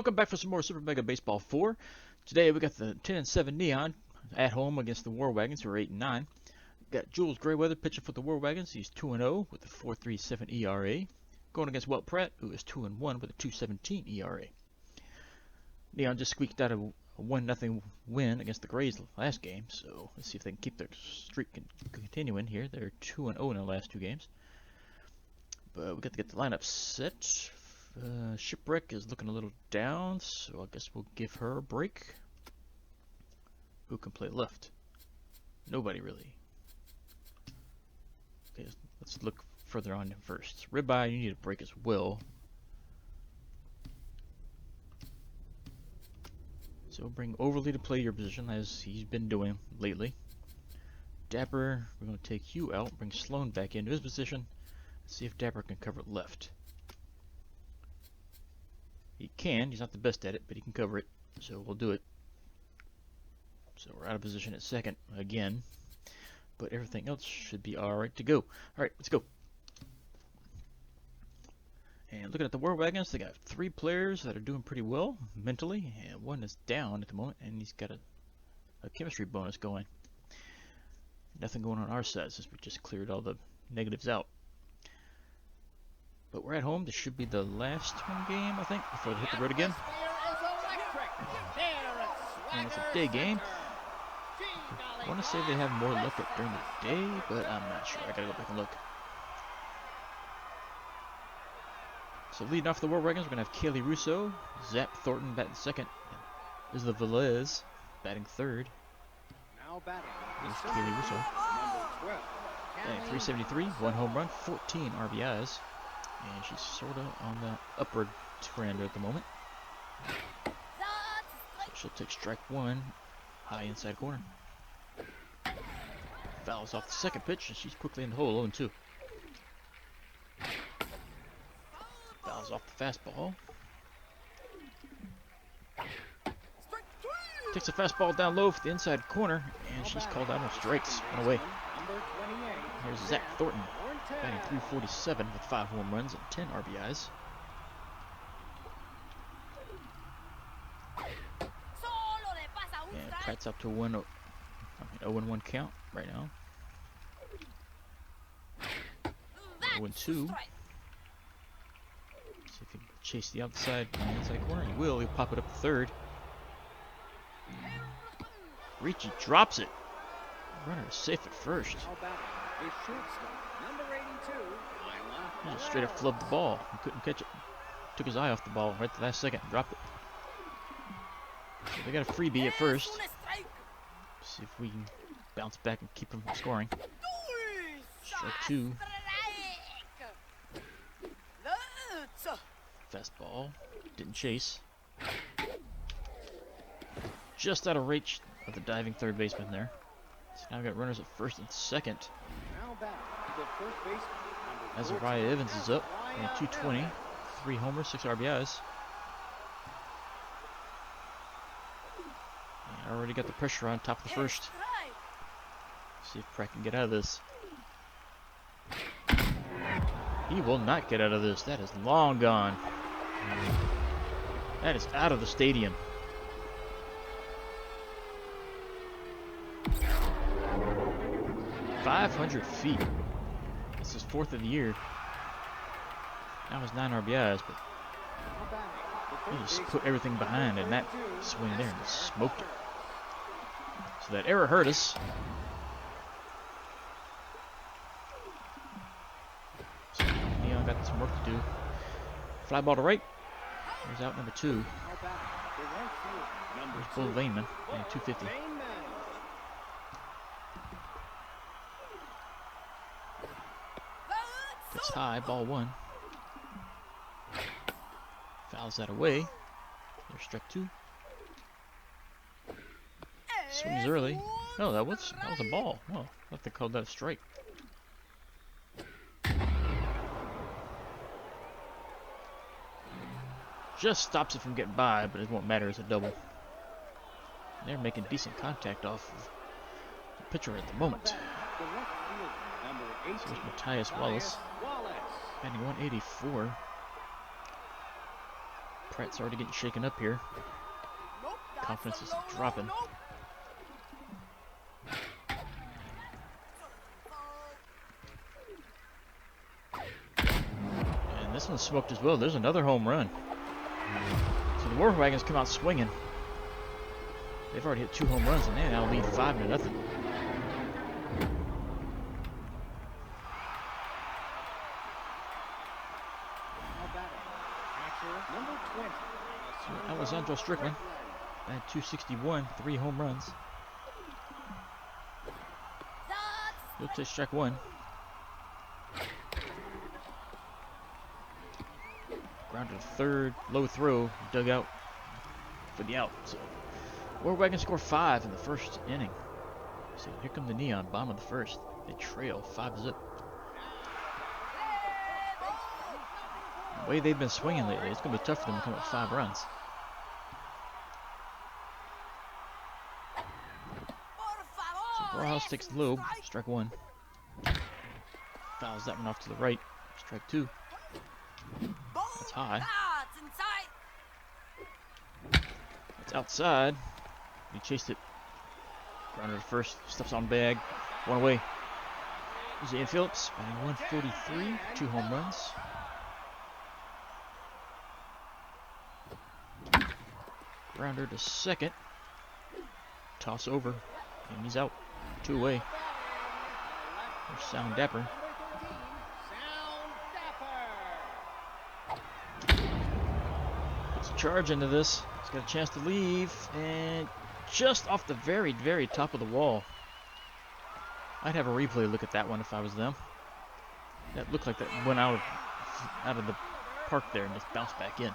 Welcome back for some more Super Mega Baseball 4. Today we got the 10-7 Neon at home against the War Wagons, who are 8-9. Got Jules Grayweather pitching for the War Wagons. He's 2-0 with a 4.37 ERA. Going against Welt Pratt, who is 2-1 with a 2.17 ERA. Neon just squeaked out a 1-0 win against the Grays last game, so let's see if they can keep their streak continuing here. They're 2-0 in their last two games. But we got to get the lineup set. Shipwreck is looking a little down, so I guess we'll give her a break. Who can play left? Nobody really. Okay, let's look further on first. Ribeye, you need a break as well. So bring Overly to play your position, as he's been doing lately. Dapper, we're going to take you out, bring Sloan back into his position. See if Dapper can cover left. He can. He's not the best at it, but he can cover it. So we'll do it. So we're out of position at second again. But everything else should be alright to go. Alright, let's go. And looking at the War Wagons, they got 3 players that are doing pretty well mentally. And one is down at the moment, and he's got a chemistry bonus going. Nothing going on our side since we just cleared all the negatives out. But we're at home. This should be the last home game, I think, before they hit the road again. And it's a day game. I want to say they have more luck during the day, but I'm not sure. I gotta go back and look. So leading off the War Wagons, we're gonna have Kaylee Russo, Zap Thornton batting second, and Isla Velez batting third. There's Kaylee Russo. Batting 373, 1 home run, 14 RBIs. And she's sort of on the upward trend at the moment. So she'll take strike 1, high inside corner. Fouls off the second pitch, and she's quickly in the hole, 0-2. Fouls off the fastball. Takes a fastball down low for the inside corner, and she's called out on strikes. One away. Here's Zach Thornton, batting 347 with 5 home runs and 10 RBIs. And Pratt's up to 0-1 count right now. 0-2. See if he can chase the outside inside corner. He will. He'll pop it up to third. Ricci drops it. Runner is safe at first. He just straight up flubbed the ball. He couldn't catch it. Took his eye off the ball right at the last second. Dropped it. So they got a freebie at first. See if we can bounce back and keep them scoring. Strike 2. Fastball. Didn't chase. Just out of reach of the diving third baseman there. So now we've got runners at first and second. Azariah Evans is up. And 220. 3 homers, 6 RBIs. And already got the pressure on top of the first. See if Pratt can get out of this. He will not get out of this. That is long gone. That is out of the stadium. .500 feet. This is 4th of the year. That was 9 RBIs, but he just put everything behind in that swing there and just smoked it. So that error hurt us. So Neon got some work to do. Fly ball to right. There's out number 2. There's Bull Vainman and 250. Gets high, ball 1. Fouls that away. There's strike 2. Swings early. No, that was a ball. Oh, I thought they called that a strike. Just stops it from getting by, but it won't matter as a double. They're making decent contact off of the pitcher at the moment. So there's Matthias Wallace, batting 184. Pratt's already getting shaken up here. Confidence is dropping. And this one's smoked as well. There's another home run. So the War Wagons come out swinging. They've already hit 2 home runs, and they now lead 5-0. So Alessandro Strickland at 261, 3 home runs. He'll take strike 1. Grounded to third, low throw, dug out for the out. So War Wagons score 5 in the first inning. So here come the Neon, bottom of the first. They trail 5-0. The way they've been swinging lately, it's going to be tough for them to come up with 5 runs. So Barhouse takes the low, strike 1. Fouls that one off to the right, strike 2. That's high. It's outside. He chased it. Grounder to first, steps on bag, 1 away. Zane Phillips batting 143, 2 home runs. Grounder to second. Toss over. And he's out. 2 away. There's Sound Dapper. Puts a charge into this. He's got a chance to leave. And just off the very, very top of the wall. I'd have a replay look at that one if I was them. That looked like that went out of the park there and just bounced back in.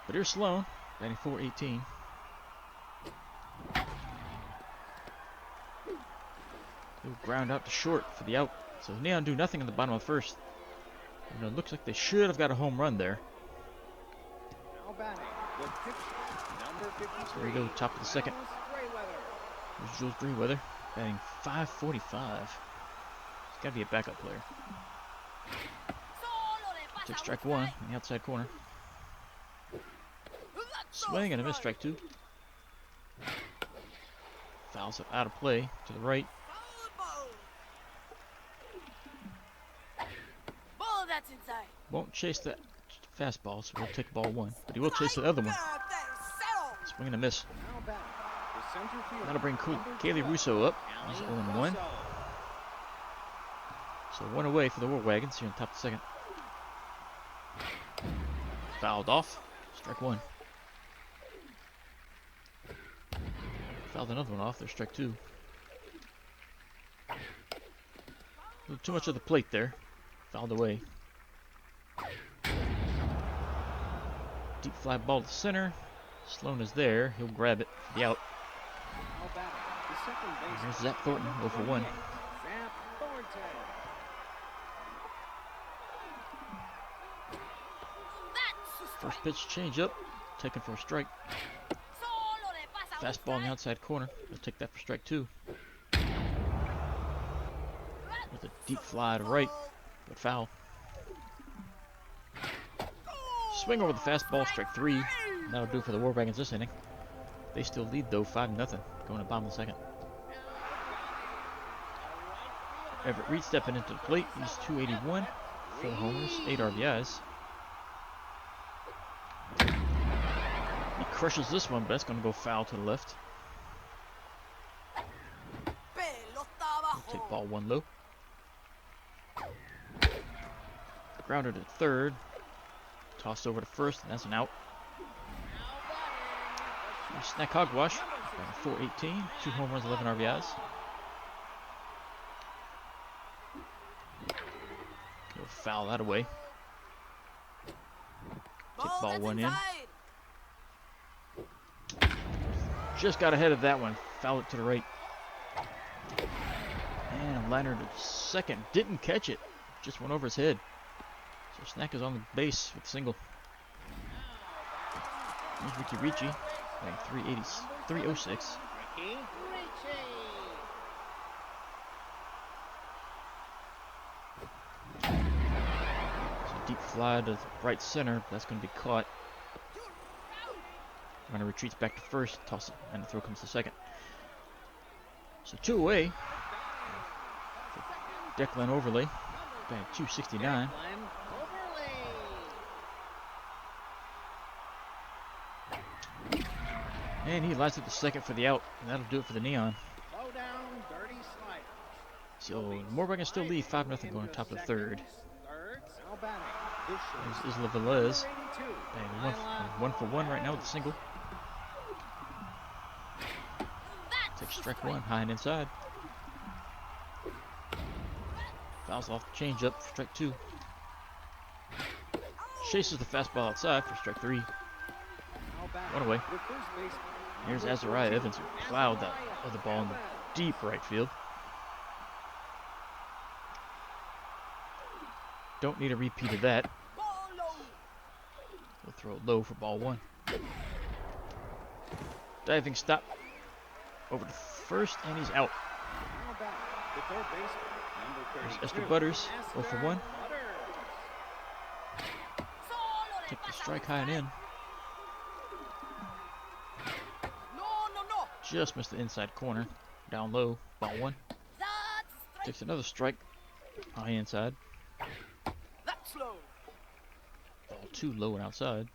But here's Sloan, batting .418. He'll ground out to short for the out. So Neon do nothing in the bottom of the first. And it looks like they should have got a home run there. So there you go, top of the second. There's Jules Greyweather, batting .545. He's got to be a backup player. Takes strike 1 in the outside corner. Swing and a miss, strike 2. Fouls it out of play to the right. Won't chase that fastball, so we'll take ball 1. But he will chase the other one. Swing and a miss. That'll bring Kaylee Russo up. He's 0-1. So 1 away for the War Wagons here on top of the second. Fouled off. Strike 1. Fouled another one off. There's strike 2. A little too much of the plate there. Fouled away. Deep fly ball to center. Sloan is there. He'll grab it for the out. There's Zach Thornton, 0-for-1. First pitch change up. Taken for a strike. Fastball in the outside corner. He'll take that for strike 2. With a deep fly to right, but foul. Swing over the fastball, strike 3. That'll do for the War Wagons this inning. They still lead though, 5-0, going to bottom of the second. Everett Reed stepping into the plate. He's 281, 4 homers, 8 RBIs. He crushes this one, but that's going to go foul to the left. We'll take ball 1 low. Grounder to third. Tossed over to first, and that's an out. Snack Hogwash, 418, 2 home runs, 11 RBIs. He'll foul that away. Take ball 1 in. Just got ahead of that one. Foul it to the right. And a liner to second. Didn't catch it. Just went over his head. So Snack is on the base with a single. Here's Ricky Ricci, batting 306. deep fly to right center. That's going to be caught. Runner retreats back to first, toss it, and the throw comes to second. So 2 away. Declan Overlay, batting .269. And he lines up the second for the out, and that'll do it for the Neon. So Moorwagons still lead 5-0 going top of the third. There's Isla Velez, batting one for one right now with a single. Takes strike one, high and inside. Fouls off the changeup for strike two. Chases the fastball outside for strike three. One away. Here's Azariah Evans, who plowed that other ball in the deep right field. Don't need a repeat of that. We'll throw it low for ball one. Diving stop over to first, and he's out. There's Esther Butters, 0 for 1. Take the strike high and in. Just missed the inside corner. Down low, ball one. Takes another strike, high inside. Ball two, low and outside.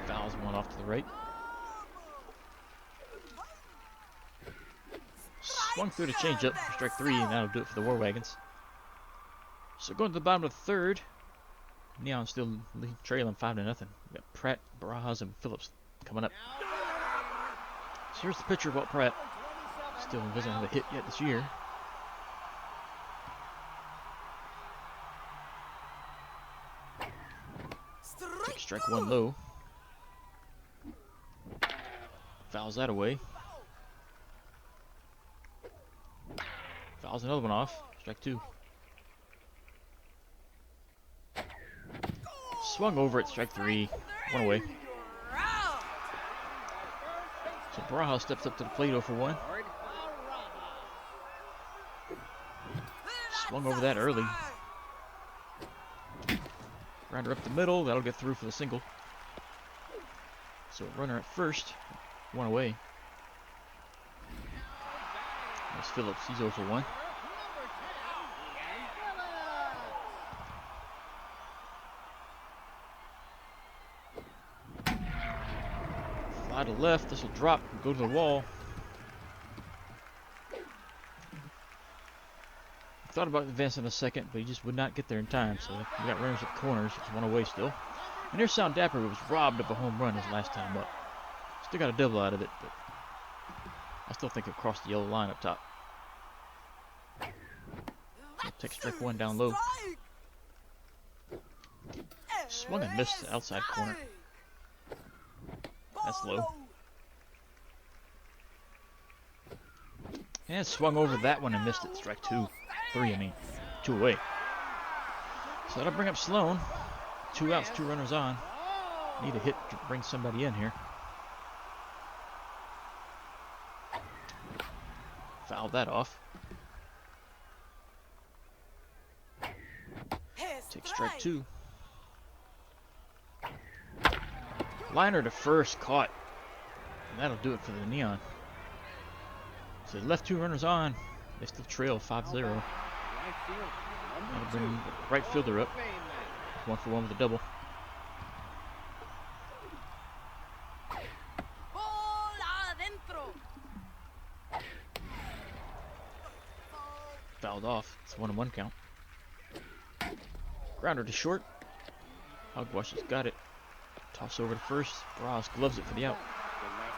Fouls one off to the right. Swung through the changeup for strike three, and that'll do it for the War Wagons. So going to the bottom of the third, Neon still trailing 5-0. We got Pratt, Barajas, and Phillips coming up. So here's the pitcher, Walt Pratt. Still doesn't have a hit yet this year. Strike one low. Fouls that away. Fouls another one off. Strike two. Swung over at strike three. One away. So Barajas steps up to the plate 0 for 1. Swung over that early. Grounder up the middle. That'll get through for the single. So runner at first. One away. There's Phillips. He's 0 for 1. Fly to left. This will drop and go to the wall. Thought about advancing a second, but he just would not get there in time. So we got runners at corners. It's one away still. And here's Sound Dapper, who was robbed of a home run his last time up. Still got a double out of it, but I still think it crossed the yellow line up top. So take strike one down low. Swung and missed the outside corner. That's low. And swung over that one and missed it. Strike two away. So that'll bring up Sloan. 2 outs, 2 runners on. Need a hit to bring somebody in here. Fouled that off. Take strike two. Liner to first, caught. And that'll do it for the Neon. So they left 2 runners on. They still trail 5-0. That'll bring the right fielder up. 1 for 1 with a double. Fouled off. It's a 1-1 count. Grounder to short. Hogwash has got it. Toss over to first. Barajas gloves it for the out.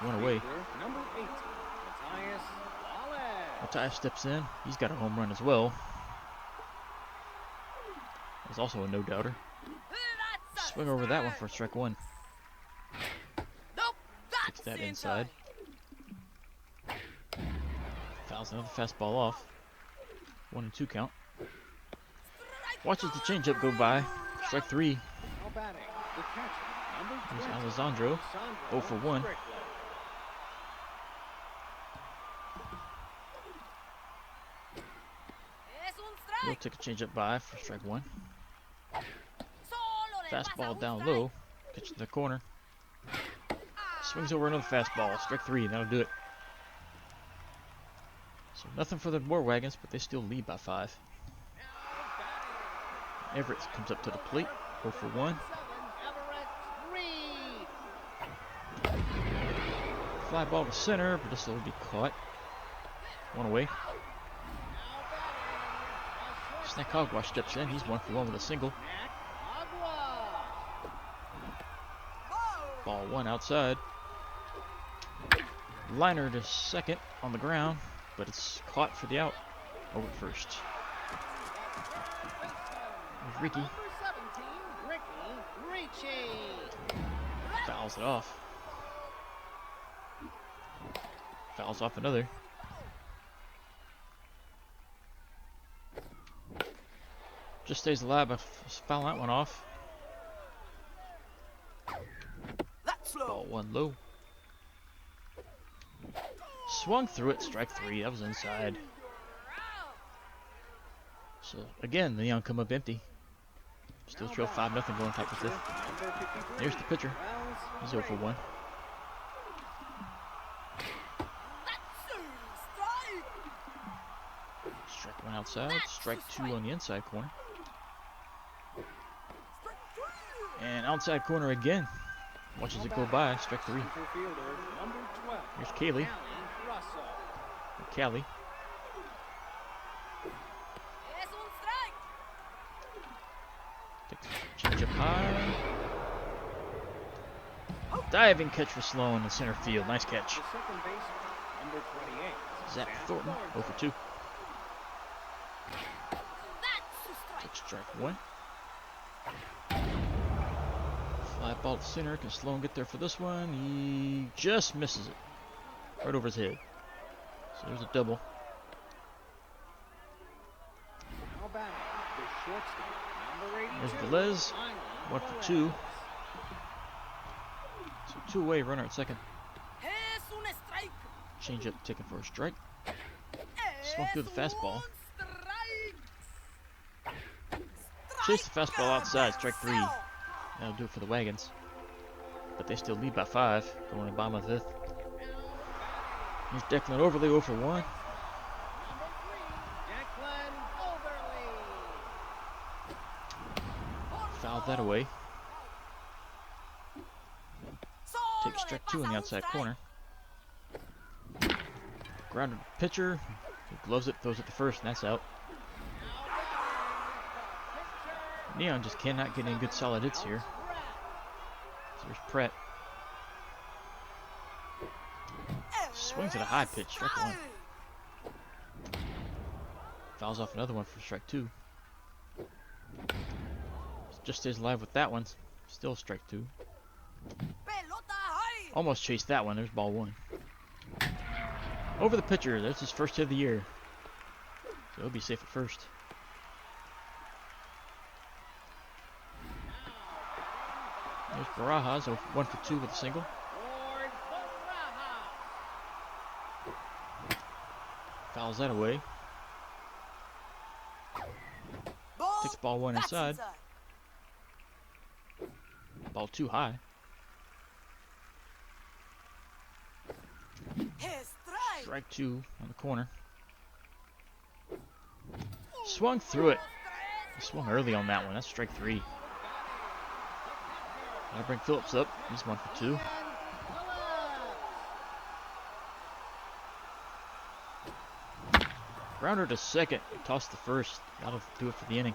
1 away. Matthias steps in. He's got a home run as well. There's also a no-doubter. Swing over that one for strike one. Gets that inside. Fouls another fastball off. 1-2 count. Watches the changeup go by. Strike three. Here's Alessandro. 0 for 1. He'll take a changeup by for strike one. Fastball down low. Catches the corner. Swings over another fastball. Strike 3. That'll do it. So nothing for the War Wagons, but they still lead by 5. Everett comes up to the plate. 0 for 1. Fly ball to center, but this will be caught. 1 away. Snack Hogwash steps in. He's 1 for 1 with a single. Ball 1 outside. Liner to second on the ground, but it's caught for the out. Over first. There's Ricky. Fouls it off. Fouls off another. Just stays alive by fouling that one off. Ball 1 low. Swung through it, strike 3. That was inside. So again, the Neon come up empty. Still trail 5-0 going top of the 5th. Here's the pitcher. He's 0 for 1. Strike 1 outside. Strike 2 on the inside corner. And outside corner again. Watches it go by. Strike 3. Here's Kaylee. Callie. Change up high. Diving catch for Sloan in center field. Nice catch. Zach Thornton, 0 for 2. Take strike 1. Fly ball to center. Can Sloan get there for this one? He just misses it. Right over his head. So there's a double. There's Velez. 1 for 2. So 2-away runner at second. Change up taken for a strike. Swung through the fastball. Chase the fastball outside. Strike 3. That'll do it for the Wagons. But they still lead by 5. Going to bottom of the 5th. Here's Declan Overly 0 for 1. Fouled that away. Take strike 2 in the outside corner. Grounded pitcher. He gloves it, throws it to first, and that's out. Neon just cannot get any good solid hits here. So there's Pratt. Swings at a high pitch, strike 1. Fouls off another one for strike 2. Just stays alive with that one. Still strike 2. Almost chased that one. There's ball 1. Over the pitcher. That's his first hit of the year. So he'll be safe at first. There's Barajas, 1 for 2 with a single. Fouls that away. Takes ball 1 inside. Ball 2 high. Strike 2 on the corner. Swung through it. He swung early on that one. That's strike 3. Gotta bring Phillips up. He's 1 for 2. Grounder to second. Toss to first. That'll do it for the inning.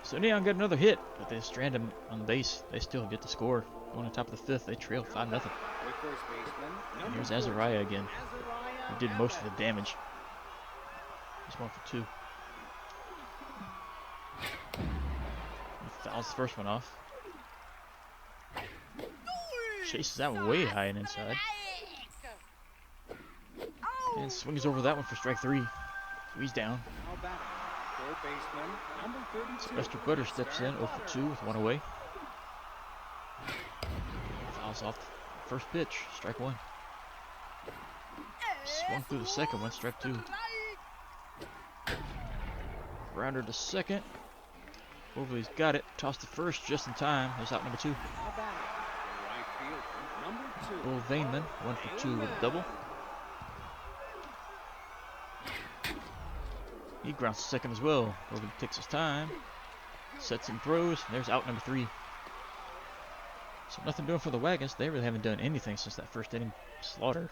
So Neon got another hit, but they strand him on the base. They still get to score. Going on top of the 5th, they trail 5-0. And here's Azariah again, who did most of the damage. He's 1 for 2. He fouls the first one off. Chases that one way high and inside. And swings over that one for strike 3. So he's down. Sylvester Butter steps in, 0 for 2 with 1 away. Fouls off the first pitch, strike 1. Swung through the second one, strike 2. Grounder to second. Overly's got it. Tossed to first just in time. There's out number 2. Bull Vaneman, 1 for 2 with a double. He grounds to second as well. Overly takes his time. Sets and throws. There's out number 3. So nothing doing for the Wagons. They really haven't done anything since that first inning slaughter.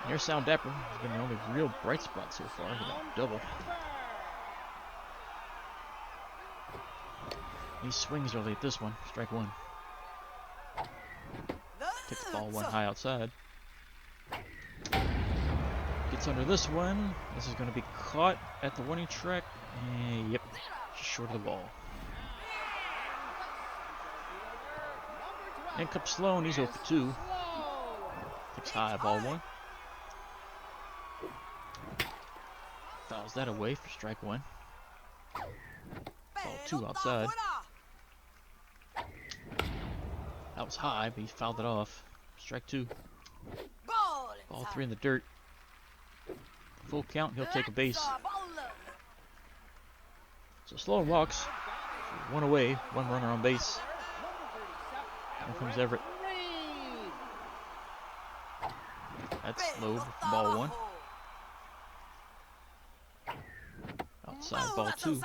And there's Sal Dapper. Has been the only real bright spot so far. He got a double. He swings early at this one. Strike 1. Takes the ball 1 high outside. Gets under this one. This is going to be caught at the warning track. And yep, just short of the ball. And comes Sloan. He's 0 for 2. Takes high, ball 1. Fouls that away for strike 1. Ball 2 outside. That was high, but he fouled it off. Strike 2. Ball 3 in the dirt. Full count, he'll take a base. So Sloan walks. 1 away, 1 runner on base. Here comes Everett. That's low, ball 1. Outside, ball 2.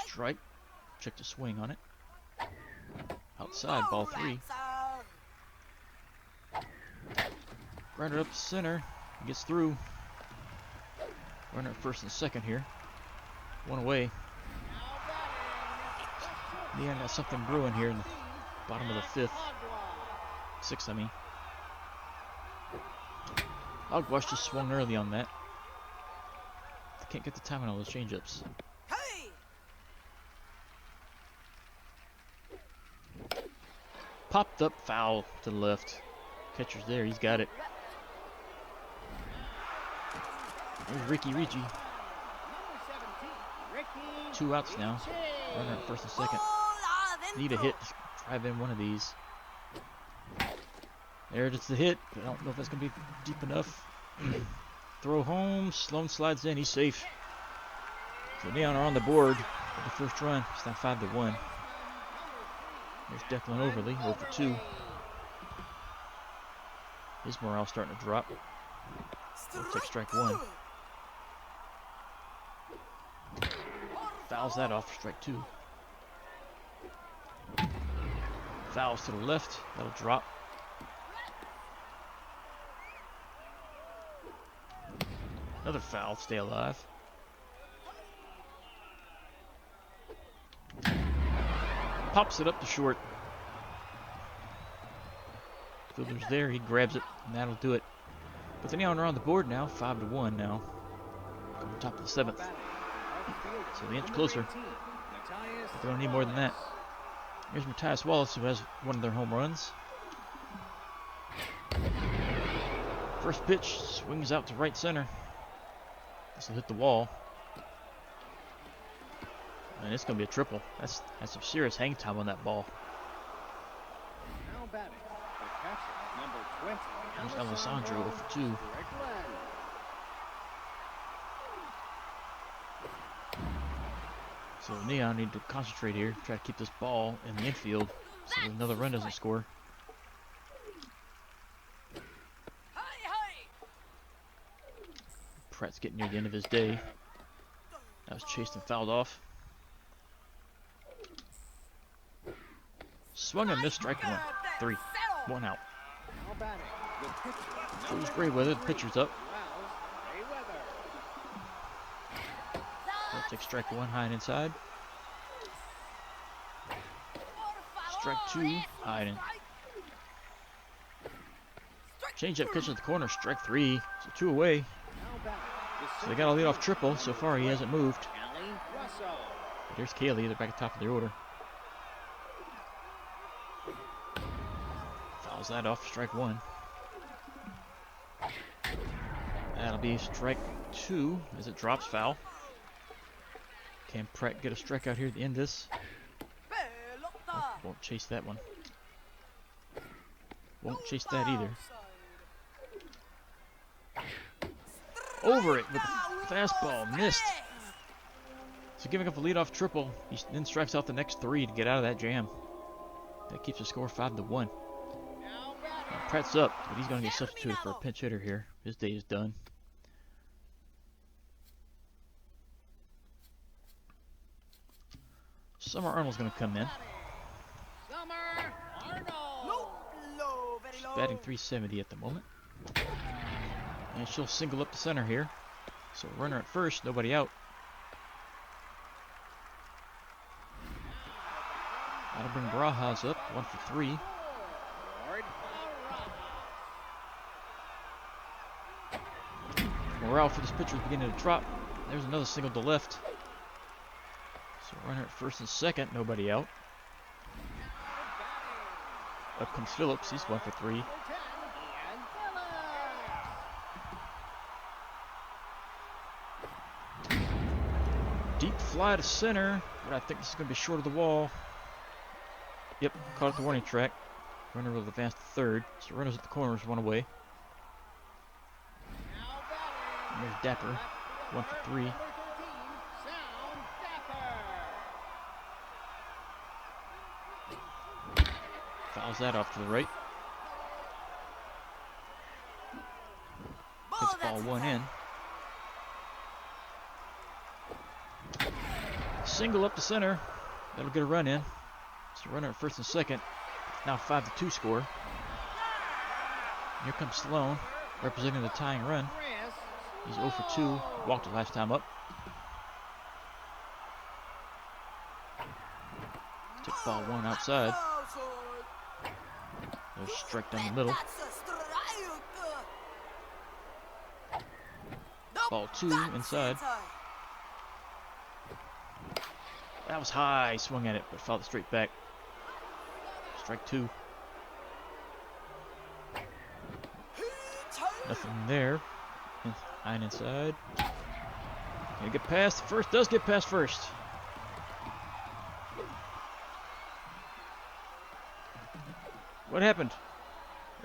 Strike. Check the swing on it. Outside, ball 3. Grinder up the center. He gets through. Runner at first and second here. 1 away. Neon got something brewing here in the bottom of the 5th. 6th, I mean. Hogwash just swung early on that. They can't get the time on all those changeups. Popped up, foul to the left. Catcher's there, he's got it. There's Ricky Ricci. 2 outs now. Runner at first and second. Need a hit to drive in one of these. There's the hit, but I don't know if that's going to be deep enough. Throw home, Sloan slides in, he's safe. So Neon are on the board with the first run. It's now 5-1. There's Declan Overly, 0 for 2. His morale starting to drop. He'll take strike 1. Fouls that off for strike 2. Fouls to the left, that'll drop. Another foul, stay alive. Pops it up to short. Fielder's there, he grabs it, and that'll do it. But the Neon are on the board now, 5-1 now. On top of the 7th. So the inch closer. But they don't need more than that. Here's Matthias Wallace, who has one of their home runs. First pitch, swings out to right center. This will hit the wall. And it's going to be a triple. That's some serious hang time on that ball. Now batting, the catcher, number 20. Here's Alessandro 0 for 2. So Neon need to concentrate here, try to keep this ball in the infield so another run doesn't score. Pratt's getting near the end of his day. That was chased and fouled off. Swung and missed, strike 1. 3. 1 out. Goes Grayweather, the pitcher's up. He'll take strike 1 high and inside. Strike 2, high and in. Change up pitch at the corner, strike 3. So 2 away. So they got a lead off triple. So far he hasn't moved. But there's Kaylee, they're back at the top of their order. Fouls that off, strike 1. That'll be strike 2 as it drops foul. Can Pratt get a strikeout here at the end of this? Oh, won't chase that one. Won't chase that either. Over it with fastball missed. So giving up a leadoff triple, he then strikes out the next 3 to get out of that jam. That keeps the score 5-1. Now Pratt's up, but he's going to get substituted for a pinch hitter here. His day is done. Summer Arnold's going to come in. She's batting .370 at the moment. And she'll single up the center here. So runner at first, nobody out. That'll bring Barajas up, 1 for 3. Morale for this pitcher is beginning to drop. There's another single to left. So runner at first and second, nobody out. Up comes Phillips, he's 1 for 3. Deep fly to center, but I think this is going to be short of the wall. Yep, caught at the warning track. Runner will advance to third, so runners at the corners, 1 away. And there's Dapper, 1 for 3. Fouls that off to the right. Hits ball 1 in. Single up the center. That'll get a run in. So runner at first and second. Now 5-2 score. Here comes Sloan, representing the tying run. He's 0 for 2. Walked the last time up. Took ball 1 outside. There's a strike down the middle. Ball 2 inside. That was high. Swung at it, but fouled it straight back. Strike 2. Nothing there. Nine inside. Gonna get past first. Does get past first. What happened?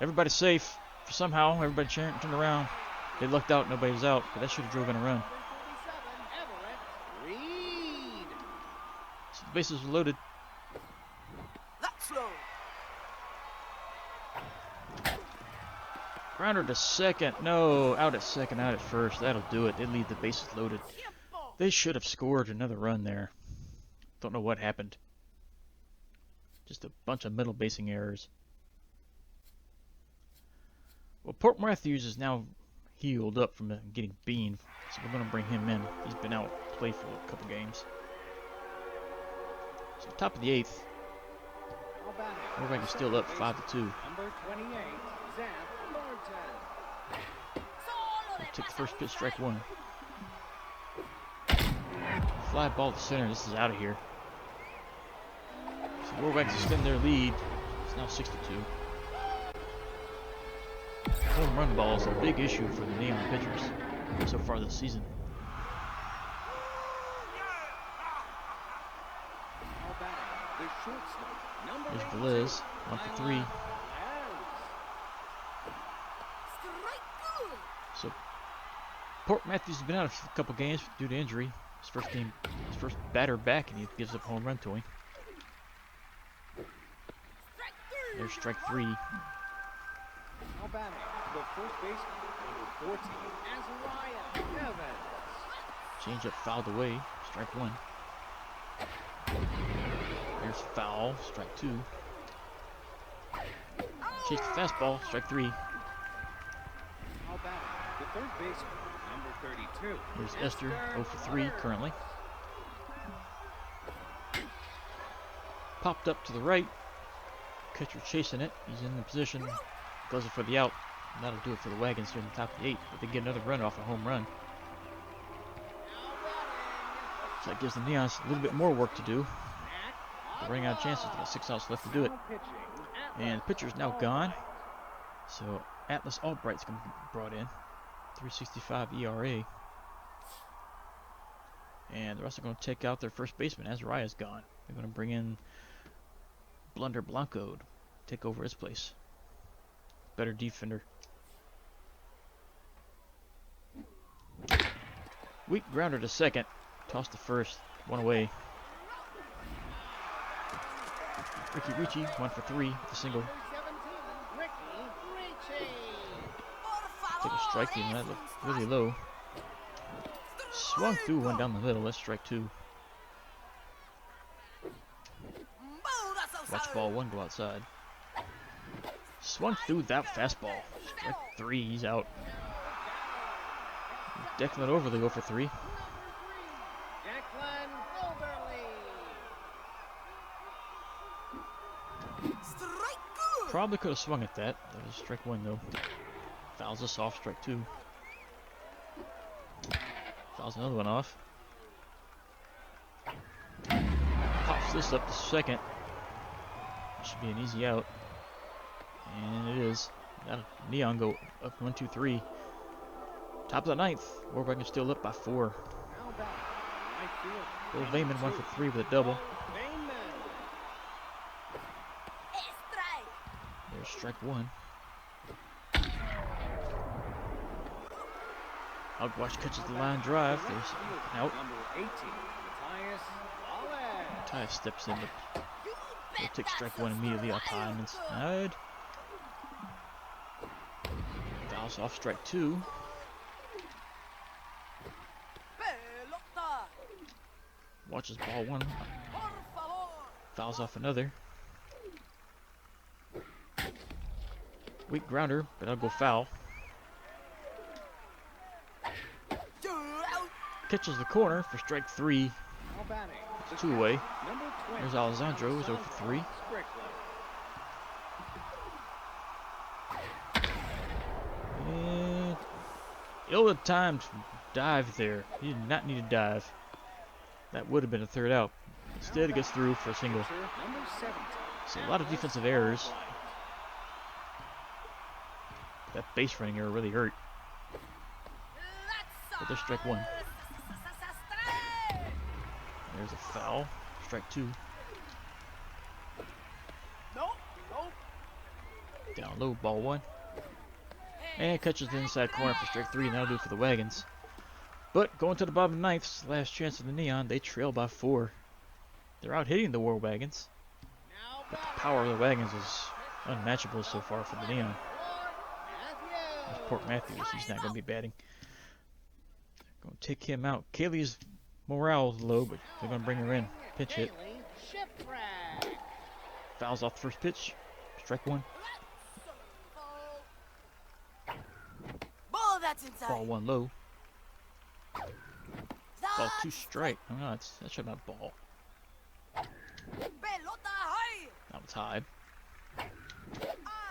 Everybody's safe. Somehow, everybody turned around. They looked out. Nobody was out. But that should have driven a run. So the bases were loaded. Grounder to second. No, out at second, out at first. That'll do it. They leave the bases loaded. They should have scored another run there. Don't know what happened. Just a bunch of middle basing errors. Well, Port Matthews is now healed up from getting beaned, so we're going to bring him in. He's been out play for a couple games. So top of the 8th. Everybody's still up 5-2. Number 28, Zach We'll take the first pitch, strike 1. Fly ball to center. This is out of here. So Warwags extend their lead. It's now 6-2. Home run ball is a big issue for the Neon pitchers so far this season. There's Velez, 1 for 3. So Port Matthews has been out a couple games due to injury. His first batter back, and he gives up a home run to him. There's strike 3. Now batting, the first baseman, number 14, Azariah Evans. Change up fouled away, strike 1. There's foul, strike 2. Chase the fastball, strike 3. Now batting, the third baseman, number 32. There's Esther, 0 for 3 currently. Popped up to the right. Catcher chasing it. He's in the position. Goes it for the out. And that'll do it for the Wagons here in the top of the 8th. But they get another run off a home run. So that gives the Neons a little bit more work to do. They're running out of chances. They got 6 outs left to do it. And the pitcher's now gone. So Atlas Albright's going to be brought in. 3.65 ERA. And they're also going to take out their first baseman. Azariah's gone. They're going to bring in Blunder Blanco to take over his place. Better defender. Weak grounder to second. Toss to first. One away. Ricky Ricci, 1 for 3 with a single. Number 17, Ricky Ricci. Take a strike even. That looked really low. Swung through one down the middle. That's strike 2. Watch ball 1 go outside. Swung through that fastball. Strike 3. He's out. Declan Overly 0 for 3. Declan Overly. Probably could have swung at that. That was strike 1 though. Fouls us off. Strike 2. Fouls another one off. Pops this up to second. Should be an easy out. And it is. Got a Neon go up 1, 2, 3. Top of the 9th. Warwagon still up by 4. Now back. Right field. Bill Vayman 1 for 3 with a double. Vayman. There's strike 1. Outwash catches the line drive. There's an out. Number 18, Matthias Wallace. Matthias steps in. He'll take strike 1 immediately up high and inside. Fouls off strike 2. Watches ball 1. Fouls off another. Weak grounder, but that'll go foul. Catches the corner for strike 3. Now batting. It's 2 away. Number 20. There's Alessandro, who's 0 for 3. And ill-timed dive there. He did not need a dive. That would have been a third out. Instead, it gets through for a single. Number 17. So a lot of defensive errors. That base running error really hurt. But there's strike 1. There's a foul. Strike 2. Down low, ball 1. And catches the inside corner for strike 3, and that'll do it for the Wagons. But going to the bottom of the 9th, last chance of the Neon, they trail by 4. They're out hitting the War Wagons. But the power of the Wagons is unmatchable so far for the Neon. There's Port Matthews, he's not going to be batting. Going to take him out. Kaylee's morale is low, but they're going to bring her in. Pitch hit. Fouls off the first pitch. Strike 1. Ball 1 low. Ball 2 strike. Oh no, that should not ball. That was high.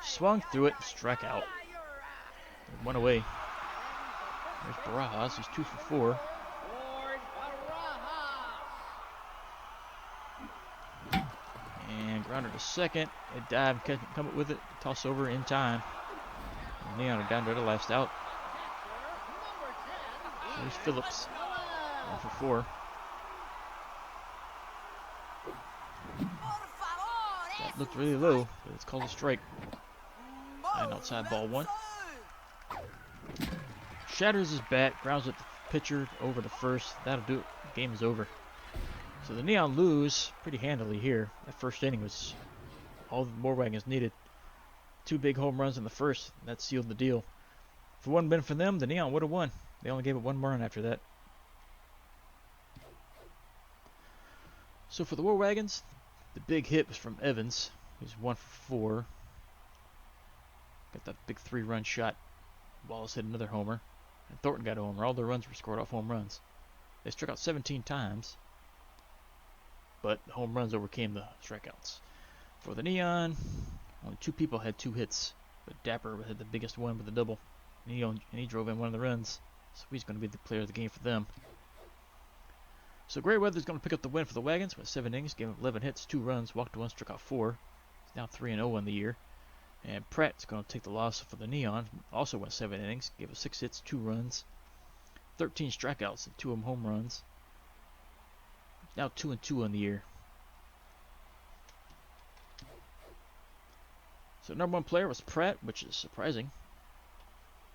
Swung through it, struck out. 1 away. There's Barajas, he's 2 for 4. And grounder to second. A dive, come up with it, toss over in time. And Neon are down to the last out. There's Phillips, 1 for 4. That looked really low, but it's called a strike. And outside ball 1. Shatters his bat, grounds at the pitcher over to first. That'll do it. The game is over. So the Neon lose pretty handily here. That first inning was all the War Wagons needed. 2 big home runs in the first. That sealed the deal. If it wouldn't have been for them, the Neon would have won. They only gave it 1 run after that. So for the War Wagons, the big hit was from Evans. He's 1 for 4. Got that big 3-run shot. Wallace hit another homer. And Thornton got a homer. All their runs were scored off home runs. They struck out 17 times. But the home runs overcame the strikeouts. For the Neon, only 2 people had 2 hits. But Dapper had the biggest one with a double. And he drove in one of the runs. So he's going to be the player of the game for them. So Gray Weather's going to pick up the win for the Wagons with 7 innings, gave up 11 hits, 2 runs, walked 1, struck out 4. He's now 3-0 on the year. And Pratt's going to take the loss for the Neon. Also went 7 innings, gave up 6 hits, 2 runs, 13 strikeouts, and 2 of them home runs. Now 2-2 on the year. So number 1 player was Pratt, which is surprising.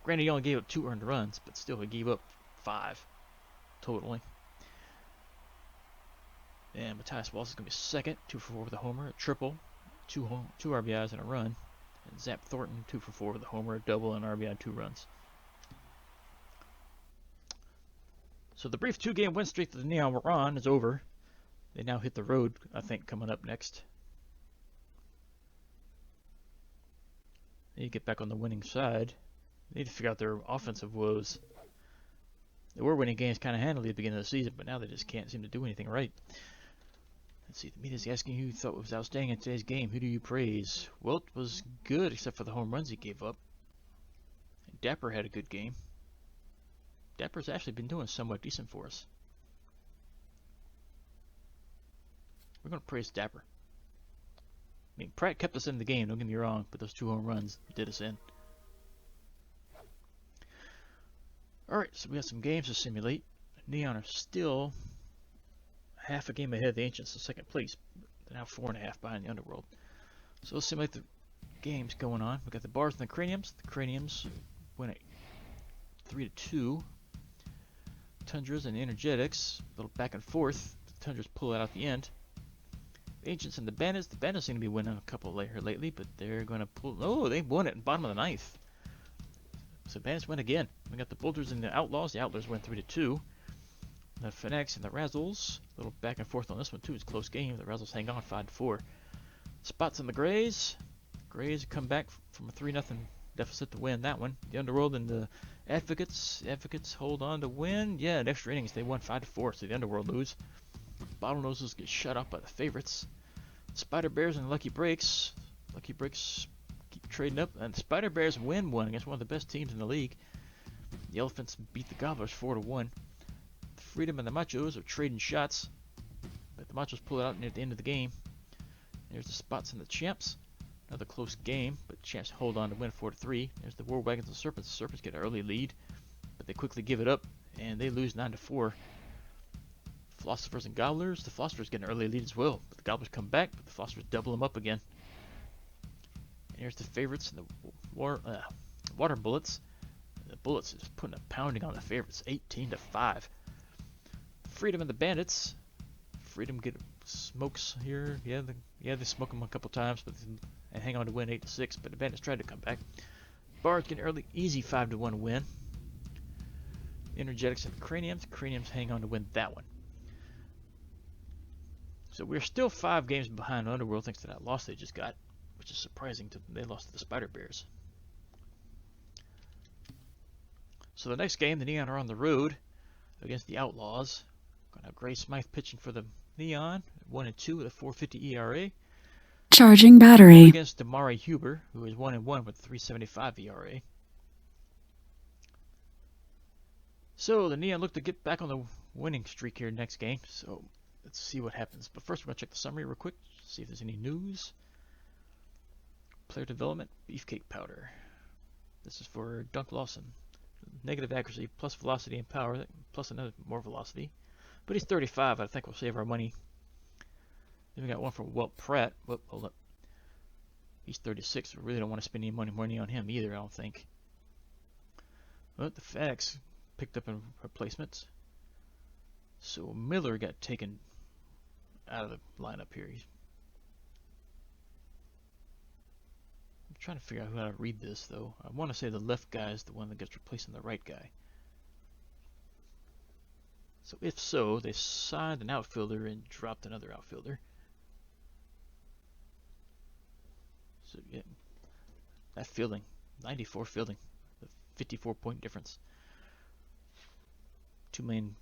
Granted, he only gave up 2 earned runs, but still he gave up 5. totaling. And Matthias Wallace is going to be second, 2 for 4 with a homer, a triple, two RBIs and a run. And Zap Thornton, 2 for 4 with a homer, a double, and RBI, 2 runs. So the brief 2-game win streak that the Neon were on is over. They now hit the road, I think, coming up next. They need to get back on the winning side. They need to figure out their offensive woes. They were winning games kind of handily at the beginning of the season, but now they just can't seem to do anything right. Let's see, the media's asking who you thought was outstanding in today's game. Who do you praise? Wilt was good, except for the home runs he gave up. And Dapper had a good game. Dapper's actually been doing somewhat decent for us. We're going to praise Dapper. I mean, Pratt kept us in the game, don't get me wrong, but those 2 home runs did us in. Alright, so we got some games to simulate. Neon are still half a game ahead of the Ancients in second place. They're now 4.5 behind the Underworld. So let's simulate the games going on. We got the Bars and the Craniums. The Craniums win it 3-2. Tundras and the Energetics, a little back and forth. The Tundras pull it out the end. The Ancients and the Bandits. The Bandits seem to be winning a couple later lately, but they're going to pull. Oh, they won it in bottom of the 9th. So Bandits win again. We got the Boulders and the Outlaws. The Outlaws win 3-2. The Fanatics and the Razzles. A little back and forth on this one too. It's a close game. The Razzles hang on 5-4. Spots and the Grays. Grays come back from a 3-0 deficit to win that one. The Underworld and the Advocates. Advocates hold on to win. Yeah, in extra innings they won 5-4. So the Underworld lose. Bottlenoses get shut out by the Favorites. Spider Bears and Lucky Breaks. Lucky Breaks keep trading up, and the Spider Bears win one against one of the best teams in the league. The Elephants beat the Gobblers 4-1. The Freedom and the Machos are trading shots, but the Machos pull it out near the end of the game. There's the Spots and the Champs. Another close game, but Champs hold on to win 4-3. There's the War Wagons and Serpents. The Serpents get an early lead, but they quickly give it up, and they lose 9-4. Philosophers and Gobblers. The Philosophers get an early lead as well, but the Gobblers come back, but the Philosophers double them up again. And here's the Favorites and the Water Bullets. The Bullets is putting a pounding on the Favorites, 18-5. Freedom and the Bandits. Freedom get smokes here. Yeah, they smoke them a couple times, but and hang on to win 8-6. But the Bandits tried to come back. Bards get an early, easy 5-1 win. Energetics and the Craniums. The Craniums hang on to win that one. So we're still 5 games behind Underworld thanks to that loss they just got, which is surprising. They lost to the Spider Bears. So the next game, the Neon are on the road against the Outlaws. Gonna have Gray Smythe pitching for the Neon, 1-2 with a 4.50 ERA. Charging battery. Against Damari Huber, who is 1-1 with a 3.75 ERA. So the Neon look to get back on the winning streak here next game. So let's see what happens. But first we're gonna check the summary real quick, see if there's any news. Player development, Beefcake Powder. This is for Dunk Lawson. Negative accuracy, plus velocity and power, plus another more velocity. But he's 35, I think we'll save our money. Then we got one for Walt Pratt. Whoop, hold up. He's 36, we really don't want to spend any money on him either, I don't think. But the Fanatics picked up in replacements. So Miller got taken out of the lineup here. I'm trying to figure out how to read this though. I want to say the left guy is the one that gets replacing the right guy. So if so, they signed an outfielder and dropped another outfielder. So yeah, that fielding, 94 fielding, a 54-point difference. $2 million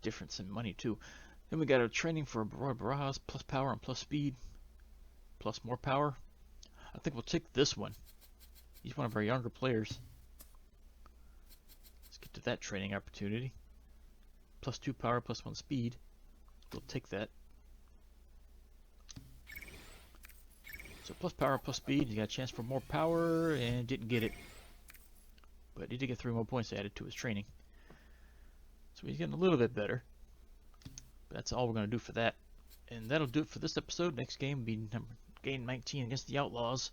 difference in money too. Then we got our training for Roy Barajas, plus power and plus speed, plus more power. I think we'll take this one. He's one of our younger players. Let's get to that training opportunity. Plus 2 power, plus 1 speed. We'll take that. So plus power, plus speed. He got a chance for more power and didn't get it. But he did get 3 more points added to his training. So he's getting a little bit better. But that's all we're going to do for that. And that'll do it for this episode. Next game will be game 19 against the Outlaws.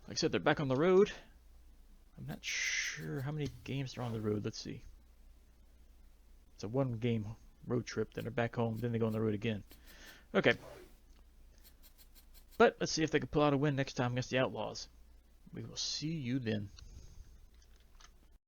Like I said, they're back on the road. I'm not sure how many games they're on the road. Let's see. It's It's a one-game road trip. Then they're back home. Then they go on the road again. Okay. But let's see if they can pull out a win next time against the Outlaws. We will see you then.